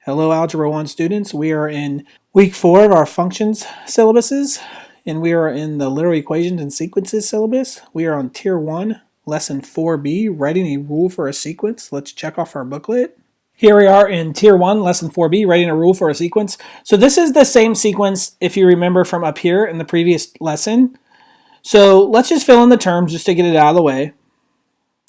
Hello Algebra 1 students, we are in week 4 of our functions syllabuses, and we are in the literal equations and sequences syllabus. We are on Tier 1, Lesson 4b, writing a rule for a sequence. Let's check off our booklet. Here we are in Tier 1, Lesson 4b, writing a rule for a sequence. So this is the same sequence if you remember from up here in the previous lesson. So let's just fill in the terms just to get it out of the way.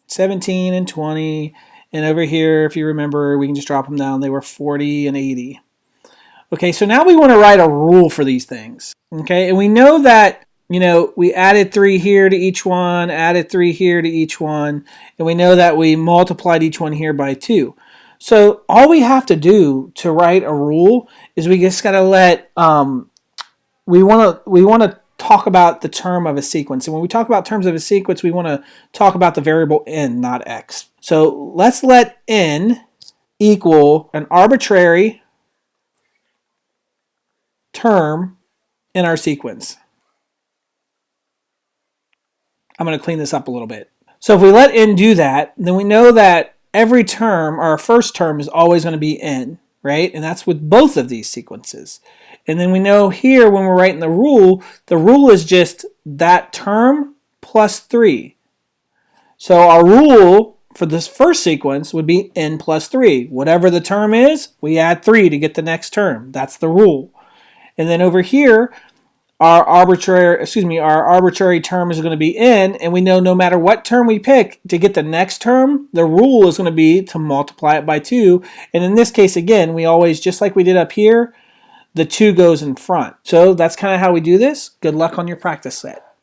17 and 20. And over here, if you remember, we can just drop them down. They were 40 and 80. Okay, so now we want to write a rule for these things. Okay, and we know that, we added 3 here to each one, added 3 here to each one, and we know that we multiplied each one here by 2. So all we have to do to write a rule is we just got to let, we want to talk about the term of a sequence. And when we talk about terms of a sequence, we want to talk about the variable n, not x. So let's let n equal an arbitrary term in our sequence. I'm going to clean this up a little bit. So if we let n do that, then we know that every term, our first term, is always going to be n, right? And that's with both of these sequences. And then we know here when we're writing the rule is just that term plus 3. So our rule for this first sequence would be n plus 3. Whatever the term is, we add 3 to get the next term. That's the rule. And then over here, our arbitrary term is going to be n, and we know no matter what term we pick, to get the next term, the rule is going to be to multiply it by 2. And in this case, again, we always, just like we did up here, the 2 goes in front. So that's kind of how we do this. Good luck on your practice set.